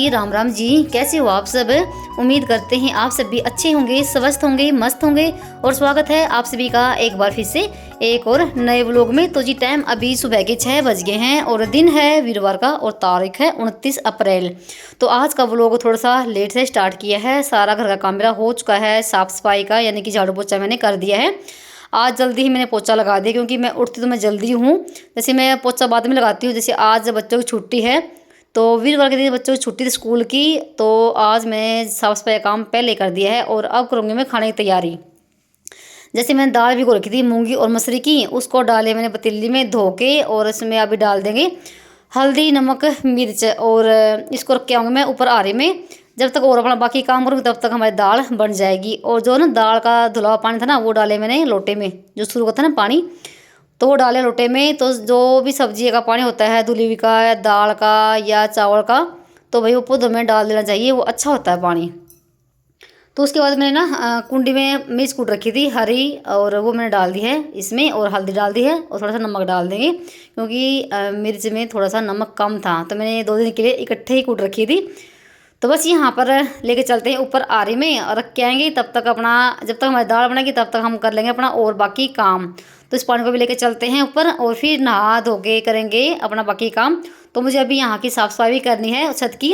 जी, राम राम जी। कैसे हो आप सब? उम्मीद करते हैं आप सभी अच्छे होंगे, स्वस्थ होंगे, मस्त होंगे। और स्वागत है आप सभी का एक बार फिर से एक और नए व्लॉग में। तो जी टाइम अभी सुबह के 6 बज गए हैं और दिन है वीरवार का और तारीख है 29 अप्रैल। तो आज का व्लॉग थोड़ा सा लेट से स्टार्ट किया है। सारा घर का काम मेरा हो चुका है, साफ़ सफाई का यानी कि झाड़ू पोछा मैंने कर दिया है। आज जल्दी ही मैंने पोछा लगा दिया क्योंकि मैं उठती तो मैं जल्दी हूँ। जैसे मैं पोछा बाद में लगाती हूँ, जैसे आज बच्चों की छुट्टी है तो वीरवार के दिन बच्चों की छुट्टी थी स्कूल की, तो आज मैं साफ सफाई का काम पहले कर दिया है और अब करूँगी मैं खाने की तैयारी। जैसे मैंने दाल भिगो रखी थी मूंगी और मसूरी की, उसको डाले मैंने पतीली में धो के और इसमें अभी डाल देंगे हल्दी नमक मिर्च और इसको रख के आऊँगी मैं ऊपर आरे में। जब तक और अपना बाकी काम करूँगी तब तक हमारी दाल बन जाएगी। और जो ना दाल का धुला हुआ पानी था ना वो डाले मैंने लोटे में, जो शुरू होता है ना पानी, तो वो डाले लोटे में। तो जो भी सब्जी का पानी होता है धुली हुई का या दाल का या चावल का, तो भाई वो पौधों में डाल देना चाहिए, वो अच्छा होता है पानी। तो उसके बाद मैंने ना कुंडी में मिर्च कूट रखी थी हरी, और वो मैंने डाल दी है इसमें, और हल्दी डाल दी है और थोड़ा सा नमक डाल देंगे क्योंकि मिर्च में थोड़ा सा नमक कम था, तो मैंने 2 दिन के लिए इकट्ठे ही कूट रखी थी। तो बस यहाँ पर लेके चलते हैं ऊपर आरे में और रख के आएंगे। तब तक अपना, जब तक हमारी दाल बनेगी तब तक हम कर लेंगे अपना और बाकी काम। तो इस पानी को भी लेके चलते हैं ऊपर और फिर नहा धो के करेंगे अपना बाकी काम। तो मुझे अभी यहाँ की साफ़ सफाई भी करनी है छत की,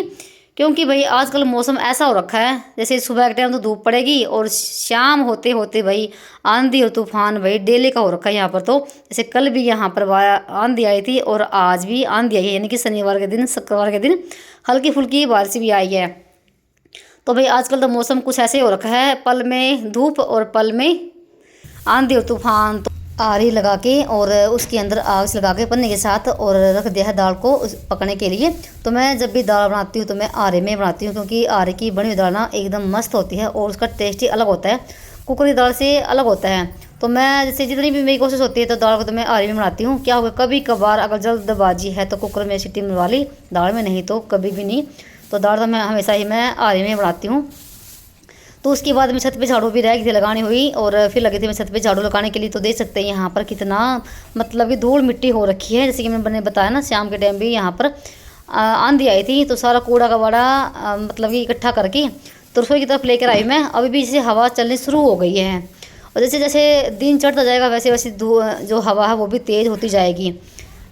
क्योंकि भाई आजकल मौसम ऐसा हो रखा है, जैसे सुबह के टाइम तो धूप पड़ेगी और शाम होते होते भाई आंधी और तूफान भाई डेली का हो रखा है यहाँ पर। तो जैसे कल भी यहाँ पर आंधी आई थी और आज भी आंधी आई है, यानी कि शनिवार के दिन शुक्रवार के दिन हल्की फुल्की बारिश भी आई है। तो भाई आजकल तो मौसम कुछ ऐसे हो रखा है, पल में धूप और पल में आंधी और तूफान। तो आरी लगा के और उसके अंदर आग लगा के पन्ने के साथ और रख दिया है दाल को पकने के लिए। तो मैं जब भी दाल बनाती हूँ तो मैं आरे में बनाती हूँ, क्योंकि आरे की बनी हुई दाल ना एकदम मस्त होती है और उसका टेस्ट ही अलग होता है, कुकर की दाल से अलग होता है। तो मैं जैसे जितनी भी मेरी कोशिश होती है तो दाल को तो मैं आरे में बनाती हूँ। क्या होगा कभी कभार अगर जल्दबाजी है तो कुकर में सीटी मरवा ली, दाल में नहीं तो कभी भी नहीं। तो दाल तो मैं हमेशा ही मैं आरे में बनाती हूँ। तो उसके बाद मैं छत पे झाड़ू भी रह गई थी लगानी हुई और फिर लगी थी मैं छत पे झाड़ू लगाने के लिए। तो देख सकते हैं यहाँ पर कितना मतलब कि धूल मिट्टी हो रखी है। जैसे कि मैंने बताया ना शाम के टाइम भी यहाँ पर आंधी आई थी, तो सारा कूड़ा कबाड़ा मतलब कि इकट्ठा करके तो रसोई की तरफ लेकर आई मैं। अभी भी जैसे हवा चलनी शुरू हो गई है और जैसे जैसे दिन चढ़ता जाएगा वैसे वैसे जो हवा है वो भी तेज़ होती जाएगी।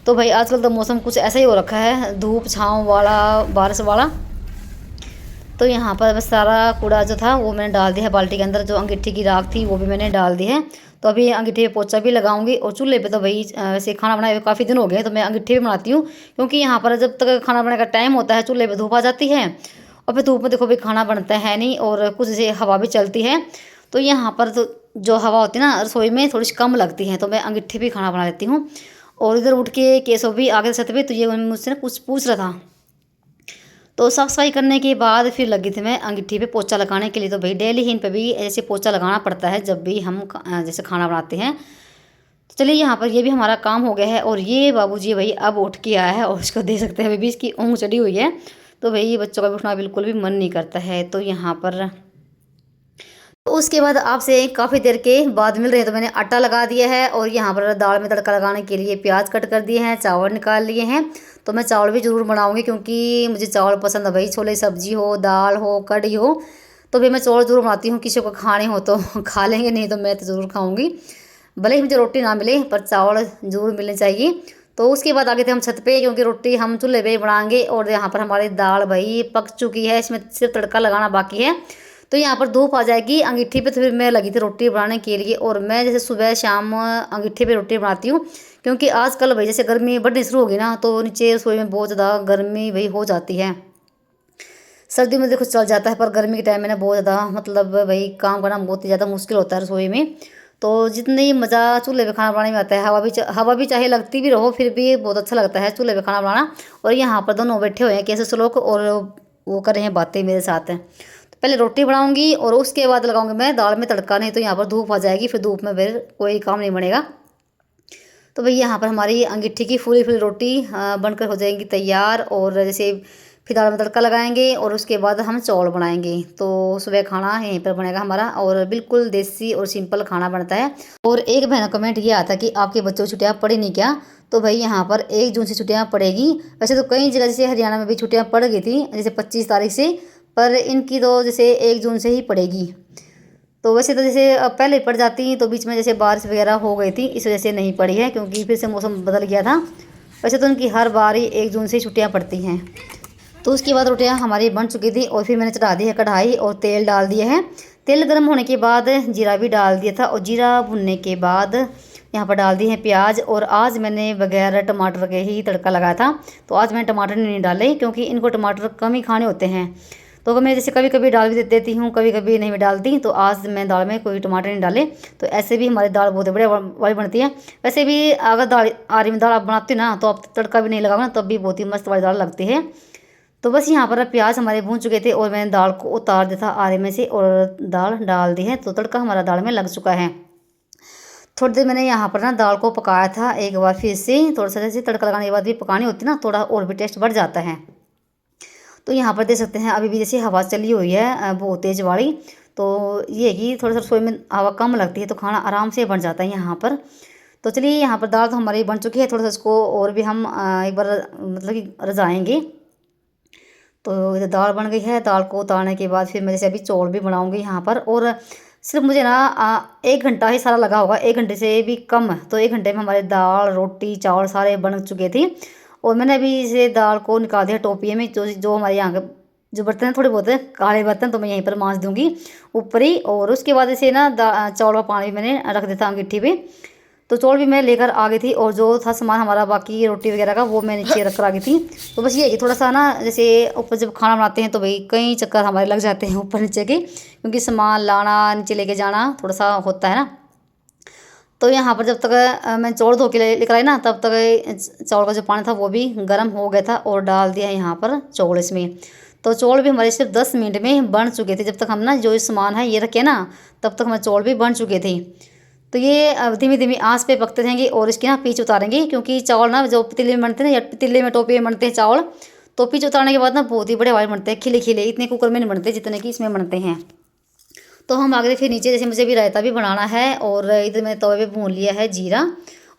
तो भाई आजकल तो मौसम कुछ ऐसा ही हो रखा है, धूप छाँव वाला बारिश वाला। तो यहाँ पर बस सारा कूड़ा जो था वो मैंने डाल दिया है बाल्टी के अंदर। जो अंगीठी की राख थी वो भी मैंने डाल दी है। तो अभी अंगीठी पे पोछा भी लगाऊंगी। और चूल्हे पे तो भाई वैसे खाना बनाए हुए काफ़ी दिन हो गए, तो मैं अंगीठी भी बनाती हूँ, क्योंकि यहाँ पर जब तक खाना बनाने का टाइम होता है चूल्हे पे धूप आ जाती है और फिर धूप में देखो भाई खाना बनता है नहीं और कुछ जैसे हवा भी चलती है। तो यहाँ पर तो जो हवा होती है ना रसोई में थोड़ी सी कम लगती है, तो मैं अंगीठी भी खाना बना लेती हूँ। और इधर उठ के केसो भी आगे छत पे, तो ये मुझसे ना कुछ पूछ रहा था। तो साफ़ सफाई करने के बाद फिर लगी थी मैं अंगीठी पे पोछा लगाने के लिए। तो भाई डेली ही इन पे भी ऐसे पोछा लगाना पड़ता है जब भी हम जैसे खाना बनाते हैं। तो चलिए यहाँ पर ये भी हमारा काम हो गया है। और ये बाबूजी भाई अब उठ के आया है और इसको देख सकते हैं अभी भी इसकी ऊँग चढ़ी हुई है। तो भाई बच्चों का भी उठना बिल्कुल भी मन नहीं करता है। तो यहाँ पर तो उसके बाद आपसे काफ़ी देर के बाद मिल रहे हैं। तो मैंने आटा लगा दिया है और यहाँ पर दाल में तड़का लगाने के लिए प्याज कट कर दिए हैं, चावल निकाल लिए हैं। तो मैं चावल भी ज़रूर बनाऊंगी क्योंकि मुझे चावल पसंद है भाई, छोले सब्जी हो दाल हो कढ़ी हो तो भाई मैं चावल ज़रूर बनाती हूँ। किसी को खाने हो तो खा लेंगे, नहीं तो मैं तो ज़रूर खाऊँगी, भले ही मुझे रोटी ना मिले पर चावल ज़रूर मिलने चाहिए। तो उसके बाद आगे थे हम छत पे, क्योंकि रोटी हम चूल्हे पे ही बनाएंगे। और यहाँ पर हमारी दाल भाई पक चुकी है, इसमें सिर्फ तड़का लगाना बाकी है। तो यहाँ पर धूप आ जाएगी अंगीठी पे, तो फिर मैं लगी थी रोटी बनाने के लिए। और मैं जैसे सुबह शाम अंगीठी पे रोटी बनाती हूँ, क्योंकि आजकल भाई जैसे गर्मी बढ़नी शुरू होगी ना तो नीचे रसोई में बहुत ज़्यादा गर्मी भाई हो जाती है। सर्दी में देखो चल जाता है पर गर्मी के टाइम में ना बहुत ज़्यादा मतलब भाई काम करना बहुत ही ज़्यादा मुश्किल होता है रसोई में। तो जितनी मज़ा चूल्हे पे खाना बनाने में आता है, हवा भी चाहे लगती भी रहो फिर भी बहुत अच्छा लगता है चूल्हे पे खाना बनाना। और यहाँ पर दोनों बैठे हुए हैं कैसे श्लोक, और वो कर रहे हैं बातें मेरे साथ। तो पहले रोटी बनाऊंगी और उसके बाद लगाऊंगी मैं दाल में तड़का, नहीं तो यहाँ पर धूप आ जाएगी, फिर धूप में फिर कोई काम नहीं बनेगा। तो भाई यहाँ पर हमारी अंगीठी की फूली फूली रोटी बनकर हो जाएगी तैयार। और जैसे फिर दाल में तड़का लगाएंगे और उसके बाद हम चौल बनाएंगे। तो सुबह खाना यहीं पर बनेगा हमारा और बिल्कुल देसी और सिंपल खाना बनता है। और एक बहन कमेंट ये आता कि आपके बच्चों को छुट्टियाँ पड़ी नहीं क्या? तो भाई यहाँ पर 1 जून से छुट्टियाँ पड़ेगी। वैसे तो कई जगह जैसे हरियाणा में भी छुट्टियाँ पड़ गई थी जैसे 25 तारीख से, पर इनकी तो जैसे 1 जून से ही पड़ेगी। तो वैसे तो जैसे पहले पड़ जाती तो बीच में जैसे बारिश वगैरह हो गई थी, इस वजह से नहीं पड़ी है क्योंकि फिर से मौसम बदल गया था। वैसे तो उनकी हर बार ही 1 जून से छुट्टियाँ पड़ती हैं। तो उसके बाद रोटियां हमारी बन चुकी थी और फिर मैंने चढ़ा दी है कढ़ाई और तेल डाल दिया है। तेल गर्म होने के बाद जीरा भी डाल दिया था और जीरा भुनने के बाद यहाँ पर डाल दिए हैं प्याज। और आज मैंने बगैर टमाटर के ही तड़का लगाया था। तो आज मैंने टमाटर नहीं डाले क्योंकि इनको टमाटर कम ही खाने होते हैं। तो मैं जैसे कभी कभी डाल भी देती हूँ, कभी कभी नहीं भी डालती। तो आज मैं दाल में कोई टमाटर नहीं डाले। तो ऐसे भी हमारी दाल बहुत बड़े वाली बनती है। वैसे भी अगर दाल आरी में दाल आप बनाते हो ना तो आप तड़का भी नहीं लगाओ ना तब भी बहुत ही मस्त वाली दाल लगती है। तो बस यहाँ पर प्याज हमारे भून चुके थे और मैंने दाल को उतार दिया था आरे में से और दाल डाल दी है। तो तड़का हमारा दाल में लग चुका है। थोड़ी देर मैंने यहाँ पर ना दाल को पकाया था एक बार फिर से। थोड़ा सा जैसे तड़का लगाने के बाद भी पकानी होती है ना, थोड़ा और भी टेस्ट बढ़ जाता है। तो यहाँ पर देख सकते हैं अभी भी जैसे हवा चली हुई है बहुत तेज़ वाली। तो ये है कि थोड़ा सा रसोई में हवा कम लगती है तो खाना आराम से बन जाता है यहाँ पर। तो चलिए यहाँ पर दाल तो हमारी बन चुकी है। थोड़ा सा इसको और भी हम एक बार मतलब कि रजाएँगे। तो ये दाल बन गई है। दाल को उतारने के बाद फिर मैं जैसे अभी चौल भी बनाऊंगी यहाँ पर। और सिर्फ मुझे ना 1 घंटा ही सारा लगा होगा, 1 घंटे से भी कम। तो 1 घंटे में हमारे दाल रोटी चावल सारे बन चुके थे। और मैंने अभी इसे दाल को निकाल दिया टोपिए में। जो हमारे यहाँ के जो बर्तन हैं थोड़े बहुत काले बर्तन, तो मैं यहीं पर मांज दूँगी ऊपर ही। और उसके बाद इसे ना चावल का पानी मैंने रख देता अंगीठी पे। तो चौल भी मैं लेकर आ गई थी और जो था सामान हमारा बाकी रोटी वगैरह का वो मैं नीचे रख कर आ गई थी। तो बस ये है कि थोड़ा सा ना जैसे ऊपर जब खाना बनाते हैं तो भाई कई चक्कर हमारे लग जाते हैं ऊपर नीचे के, क्योंकि सामान लाना नीचे लेके जाना थोड़ा सा होता है ना। तो यहाँ पर जब तक मैं चौल धो के लेकर आई ना तब तक चावल का जो पानी था वो भी गर्म हो गया था और डाल दिया यहाँ पर चौल इसमें। तो चौल भी हमारे सिर्फ 10 मिनट में बन चुके थे। जब तक हम ना जो सामान है ये रखे ना तब तक हमारे चौल भी बन चुके थे। तो ये धीमी धीमी आंच पे पकते रहेंगे और इसकी ना पीछ उतारेंगे, क्योंकि चावल ना जो पतीले में बनते हैं ना या पतीले में टोपे में बनते हैं चावल, तो पीछ उतारने के बाद ना बहुत ही बड़े वाले बनते हैं, खिले खिले। इतने कुकर में नहीं बनते जितने कि इसमें बनते हैं। तो हम आगे फिर नीचे जैसे मुझे भी रायता भी बनाना है और इधर मैंने तवे पे भून लिया है जीरा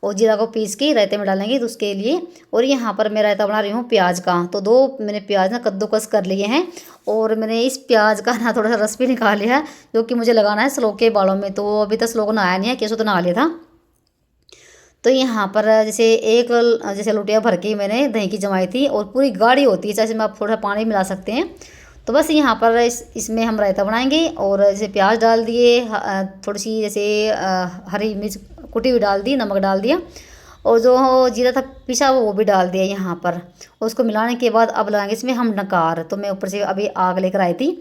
और जीरा को पीस के रायते में डालेंगे तो उसके लिए। और यहाँ पर मैं रायता बना रही हूँ प्याज का। तो 2 मैंने प्याज ना कद्दूकस कर लिए हैं और मैंने इस प्याज का ना थोड़ा सा रस भी निकाल लिया है जो कि मुझे लगाना है श्लोक के बालों में। तो अभी तक श्लोक नहाया नहीं है, कैसे तो नहा लिया था। तो यहाँ पर जैसे एक जैसे लोटिया भर के मैंने दही की जमाई थी और पूरी गाढ़ी होती है, चाहे इसमें आप थोड़ा पानी मिला सकते हैं। तो बस यहाँ पर इसमें हम रायता बनाएंगे और जैसे प्याज डाल दिए, थोड़ी सी जैसे हरी मिर्च कुटी हुई डाल दी, नमक डाल दिया और जो जीरा था पिसा वो भी डाल दिया यहाँ पर। और उसको मिलाने के बाद अब लगाएंगे इसमें हम डंकार। तो मैं ऊपर से अभी आग लेकर आई थी,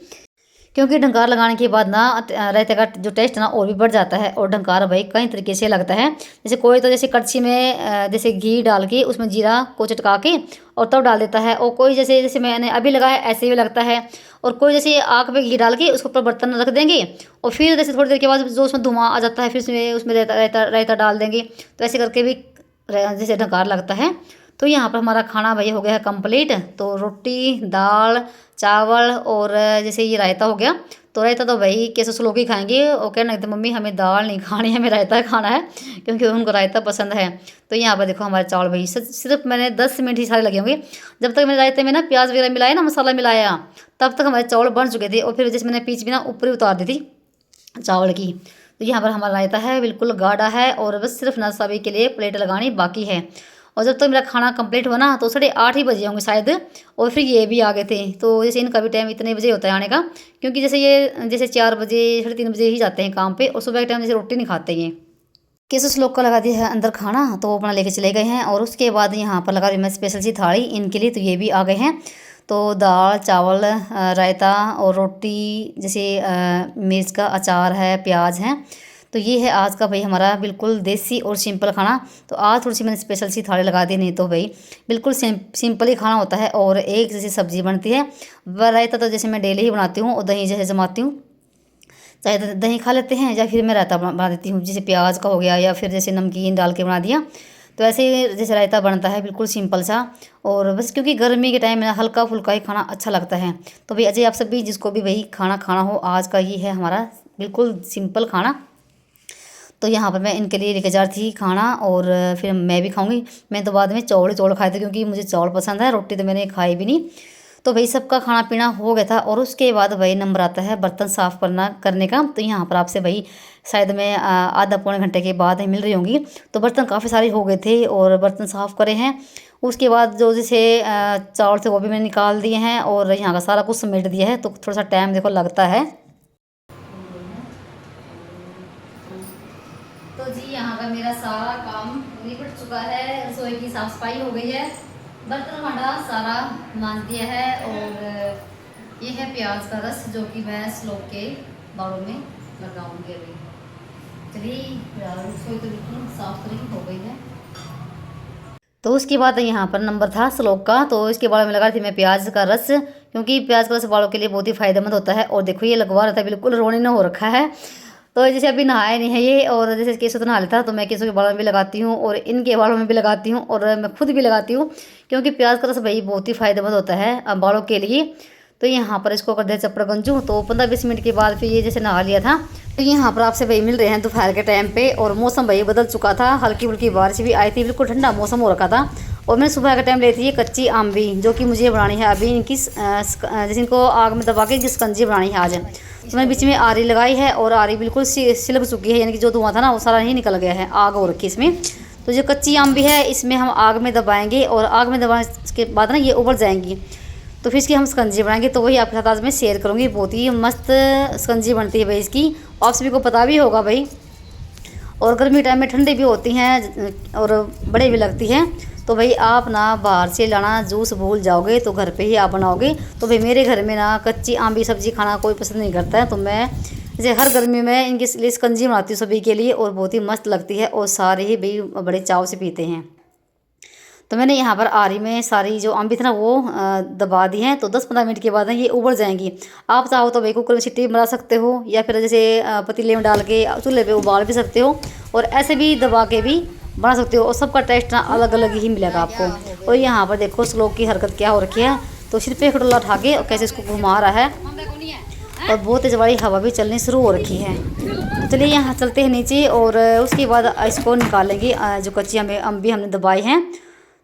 क्योंकि डंकार लगाने के बाद ना रायते का जो टेस्ट ना और भी बढ़ जाता है। और डंकार भाई कई तरीके से लगता है। जैसे कोई तो जैसे कड़छी में जैसे घी डाल के उसमें जीरा को चटका के और तब डाल देता है। और कोई जैसे जैसे मैंने अभी लगाया ऐसे भी लगता है। और कोई जैसे आग पे घी डाल के उसके ऊपर बर्तन रख देंगे और फिर जैसे थोड़ी देर के बाद जो उसमें धुआं आ जाता है फिर उसमें रायता डाल देंगे। तो ऐसे करके भी जैसे डंकार लगता है। तो यहाँ पर हमारा खाना भाई हो गया है कंप्लीट। तो रोटी दाल चावल और जैसे ये रायता हो गया। तो रायता तो भाई कैसे लोग ही खाएंगे और कहना नहीं तो मम्मी हमें दाल नहीं खानी है, हमें रायता खाना है, क्योंकि उनको रायता पसंद है। तो यहाँ पर देखो हमारे चावल भाई सिर्फ मैंने 10 मिनट ही सारे लगे होंगे। जब तक मैंने रायते में ना प्याज वगैरह मिलाया ना मसाला मिलाया तब तक हमारे चावल बन चुके थे। और फिर जैसे मैंने पीछ भी ना ऊपर ही उतार दी थी चावल की। तो यहाँ पर हमारा रायता है बिल्कुल गाढ़ा है और बस सिर्फ ना सभी के लिए प्लेट लगानी बाकी है। और जब तक मेरा खाना कंप्लीट हुआ ना तो 8:30 ही बजे होंगे शायद। और फिर ये भी आ गए थे। तो जैसे इनका भी टाइम इतने बजे होता है आने का, क्योंकि जैसे ये जैसे 4 बजे 3:30 बजे ही जाते हैं काम पे और सुबह के टाइम जैसे रोटी नहीं खाते हैं। कैसे श्लोक का लगा दिया है अंदर खाना तो वो अपना लेके चले गए हैं। और उसके बाद यहाँ पर लगा रही मैं स्पेशल सी थाली इनके लिए, तो ये भी आ गए हैं। तो दाल चावल रायता और रोटी जैसे मिर्च का अचार है प्याज है। तो ये है आज का भाई हमारा बिल्कुल देसी और सिंपल खाना। तो आज थोड़ी सी मैंने स्पेशल सी थाली लगा दी, नहीं तो भाई बिल्कुल सिंपल ही खाना होता है। और एक जैसी सब्जी बनती है रायता तो जैसे मैं डेली ही बनाती हूँ और दही जैसे जमाती हूँ, चाहे दही खा लेते हैं या फिर मैं रायता बना देती हूँ, जैसे प्याज का हो गया या फिर जैसे नमकीन डाल के बना दिया। तो ऐसे जैसे रायता बनता है बिल्कुल सिंपल सा। और बस क्योंकि गर्मी के टाइम में हल्का फुल्का ही खाना अच्छा लगता है। तो भाई अजय आप सब भी जिसको भी भाई खाना खाना हो, आज का ही है हमारा बिल्कुल सिंपल खाना। तो यहाँ पर मैं इनके लिए लेके जा रही थी खाना और फिर मैं भी खाऊंगी। मैं तो बाद में चौल खाए थे क्योंकि मुझे चौल पसंद है, रोटी तो मैंने खाई भी नहीं। तो भाई सबका खाना पीना हो गया था और उसके बाद भाई नंबर आता है बर्तन साफ़ करने का। तो यहाँ पर आपसे भाई शायद मैं आधा पौने घंटे के बाद ही मिल रही होंगी। तो बर्तन काफ़ी सारे हो गए थे और बर्तन साफ़ करे हैं। उसके बाद जो जैसे चावल थे वो भी मैंने निकाल दिए हैं और यहाँ का सारा कुछ समेट दिया है। तो थोड़ा सा टाइम देखो लगता है। तो जी यहाँ का मेरा सारा काम निपट चुका है। रसोई की साफ़ सफाई हो गई है, बर्तन भांडा सारा मान दिया है। और ये है प्याज का रस जो कि मैं श्लोक के बालों में लगाऊंगी अभी। चलिए रसोई तो बिल्कुल साफ सुथरी हो गई है। तो उसके बाद यहाँ पर नंबर था श्लोक का। तो इसके बालों में लगा रही थी मैं प्याज का रस, क्योंकि प्याज का रस बालों के लिए बहुत ही फायदेमंद होता है। और देखो ये लगवा रहा था, बिल्कुल रोने न हो रखा है। तो जैसे अभी नहाया नहीं है ये, और जैसे केसों तो नहा लेता, तो मैं केसों के बालों में भी लगाती हूँ और इनके बालों में भी लगाती हूँ और मैं खुद भी लगाती हूँ, क्योंकि प्याज का रस भाई बहुत ही फायदेमंद होता है बालों के लिए। तो यहाँ पर इसको कर दिया चपड़ गंजू। तो 15-20 मिनट के बाद फिर ये जैसे नहा लिया था। तो यहाँ पर आपसे भाई मिल रहे हैं दोपहर के टाइम पे। और मौसम भाई बदल चुका था, हल्की फुल्की बारिश भी आई थी, बिल्कुल ठंडा मौसम हो रखा था। और मैंने सुबह के टाइम ली थी ये कच्ची आम्बी, जो कि मुझे बनानी है अभी इनकी जैसे इनको आग में दबा के इनकी शिकंजी बनानी है आज। तो मैंने बीच में आरी लगाई है और आरी बिल्कुल सिलक चुकी है, यानी कि जो धुआं था ना वो सारा नहीं निकल गया है, आग हो रखी इसमें। तो जो कच्ची आम भी है इसमें हम आग में दबाएंगे और आग में दबाने के बाद ना ये उबल जाएंगी। तो फिर इसकी हम शिकंजी बनाएंगे। तो वही आपके साथ आज मैं शेयर करूँगी। बहुत ही मस्त शिकंजी बनती है भाई इसकी, आप सभी को पता भी होगा भाई। और गर्मी टाइम में ठंडी भी होती हैं और बड़े भी लगती हैं। तो भाई आप ना बाहर से लाना जूस भूल जाओगे तो घर पे ही आप बनाओगे। तो भाई मेरे घर में ना कच्ची आम भी सब्ज़ी खाना कोई पसंद नहीं करता है। तो मैं जैसे हर गर्मी में इनके लिए शिकंजी बनाती हूँ सभी के लिए, और बहुत ही मस्त लगती है और सारे ही भाई बड़े चाव से पीते हैं। तो मैंने यहाँ पर आरी में सारी जो आम भी थी ना वो दबा दी हैं। तो 10-15 मिनट के बाद ना ये उबल जाएंगी। आप चाहो तो भाई कुकर में सीटी बना सकते हो, या फिर जैसे पतीले में डाल के चूल्हे पे उबाल भी सकते हो, और ऐसे भी दबा के भी बना सकते हो। और सबका टेस्ट ना अलग अलग ही मिलेगा आपको। और यहाँ पर देखो श्लोक की हरकत क्या हो रखी है। तो सिर पे कटोला उठा के और कैसे इसको घुमा रहा है, और बहुत तेज वाली हवा भी चलनी शुरू हो रखी है। तो चलिए यहाँ चलते हैं नीचे और उसके बाद इसको निकालेंगे जो कच्ची आम भी हमने दबाई हैं।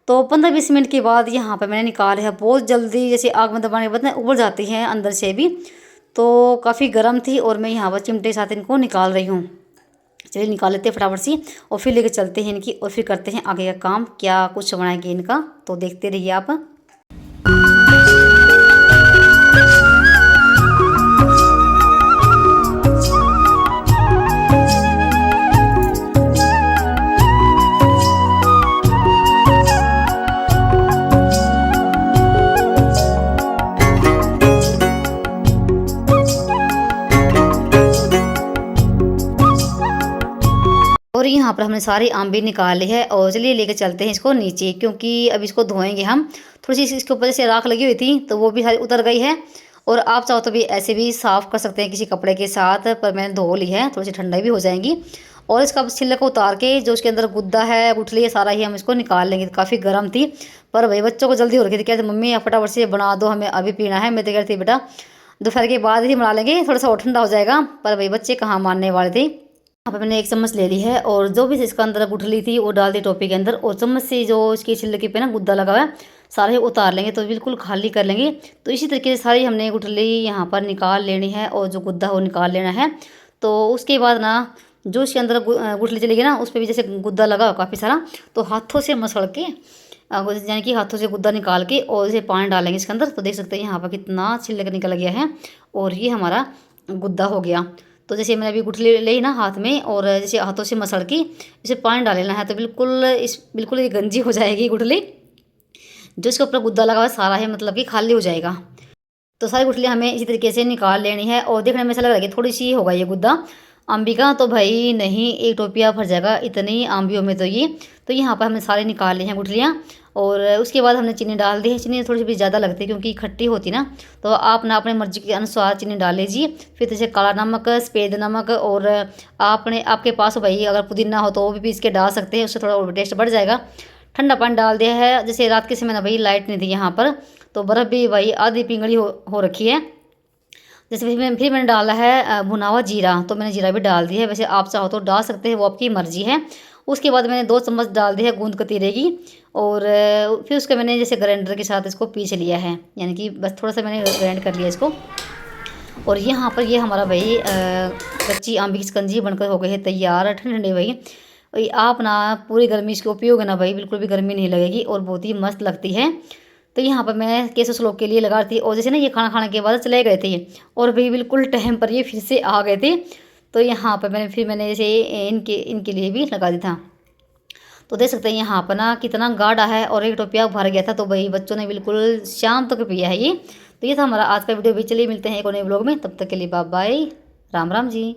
तो 15-20 मिनट के बाद यहाँ पर मैंने निकाले है। बहुत जल्दी जैसे आग में दबाने के बाद ना उबल जाती हैं अंदर से भी। तो काफ़ी गर्म थी और मैं यहाँ पर चिमटे के साथ इनको निकाल रही हूँ। चलिए निकाल लेते हैं फटाफट सी और फिर लेके चलते हैं इनकी, और फिर करते हैं आगे का काम, क्या कुछ बनाएंगे इनका। तो देखते रहिए आप। और यहाँ पर हमने सारी आम भी निकाल ली है। और चलिए लेके चलते हैं इसको नीचे, क्योंकि अब इसको धोएंगे हम। थोड़ी सी इसके ऊपर से राख लगी हुई थी तो वो भी सारी उतर गई है। और आप चाहो तो भी ऐसे भी साफ़ कर सकते हैं किसी कपड़े के साथ, पर मैंने धो ली है, थोड़ी सी ठंडाई भी हो जाएंगी। और इसका छिलका उतार के जो उसके अंदर गुद्दा है गुठली है सारा ही हम इसको निकाल लेंगे। काफ़ी गर्म थी, पर भाई बच्चों को जल्दी हो रखी थी, कहते मम्मी आप फटाफट से बना दो, हमें अभी पीना है। मैं तो कहती बेटा दोपहर के बाद ही बना लेंगे, थोड़ा सा और ठंडा हो जाएगा। पर भाई बच्चे कहाँ मानने वाले थे। यहाँ पर मैंने 1 चम्मच ले ली है और जो भी इसका अंदर गुठली थी वो डाल दी टोपी के अंदर। और चम्मच से जो इसकी छिलके पे ना गुद्दा लगा हुआ है सारे उतार लेंगे, तो बिल्कुल खाली कर लेंगे। तो इसी तरीके से सारी हमने गुठली यहाँ पर निकाल लेनी है और जो गुद्दा है वो निकाल लेना है। तो उसके बाद ना जो इसके अंदर गुठली चलेगी ना उस पर भी जैसे गुद्दा लगा हो काफ़ी सारा, तो हाथों से मसल के यानी कि हाथों से गुद्दा निकाल के और इसे पानी डालेंगे इसके अंदर। तो देख सकते हैं यहाँ पर कितना छिलका निकल गया है और ये हमारा गुद्दा हो गया। तो जैसे मैंने अभी गुठली ली ना हाथ में और जैसे हाथों से मसल की इसे पानी डाल लेना है, तो बिल्कुल ये गंजी हो जाएगी गुठली। जो इसके ऊपर गुद्दा लगा हुआ है सारा है मतलब कि खाली हो जाएगा। तो सारी गुठलियाँ हमें इसी तरीके से निकाल लेनी है। और देखने में ऐसा लग रहा है कि थोड़ी सी होगा ये गुद्दा आम्बी का, तो भाई नहीं, एक टोपिया भर जाएगा इतनी आम्बियों में। तो यहाँ पर हमने सारे निकाल ली हैं गुठलियाँ। और उसके बाद हमने चीनी डाल दी है। चीनी थोड़ी सी भी ज़्यादा लगती है क्योंकि खट्टी होती ना, तो आप ना अपने मर्जी के अनुसार चीनी डाल लीजिए। फिर जैसे काला नमक, सफ़ेद नमक, और आपके पास भाई अगर पुदीना हो तो वो भी पीस के डाल सकते हैं, उससे थोड़ा और टेस्ट बढ़ जाएगा। ठंडा पानी डाल दिया है। जैसे रात के समय ना भाई लाइट नहीं थी यहाँ पर, तो बर्फ़ भी भाई आधी पिंगली हो रखी है। जैसे फिर मैंने डाला है भुना हुआ जीरा, तो मैंने जीरा भी डाल दिया है। वैसे आप चाहो तो डाल सकते हैं, वो आपकी मर्ज़ी है। उसके बाद मैंने 2 चम्मच डाल दी है गूंद कतीरे की, और फिर उसके मैंने जैसे ग्राइंडर के साथ इसको पीस लिया है, यानी कि बस थोड़ा सा मैंने ग्राइंड कर लिया इसको। और यहाँ पर ये हमारा भाई कच्ची आम की शिकंजी बनकर हो गई है तैयार, ठंडे ठंडे भाई। आप ना पूरी गर्मी इसको पियोगे ना भाई, बिल्कुल भी गर्मी नहीं लगेगी और बहुत ही मस्त लगती है। तो यहाँ पर मैं केसर सलोक के लिए लगा रही थी, और जैसे ना ये खाना खाने के बाद चले गए थे और भाई बिल्कुल टाइम पर ये फिर से आ गए थे। तो यहाँ पर मैंने जैसे इनके लिए भी लगा दिया था। तो देख सकते हैं यहाँ पर ना कितना गाढ़ा है, और एक टोपिया भर गया था, तो भाई बच्चों ने बिल्कुल शाम तक पिया है ये। तो ये था हमारा आज का वीडियो भी। चलिए मिलते हैं एक और नए व्लॉग में, तब तक के लिए बाय बाय, राम राम जी।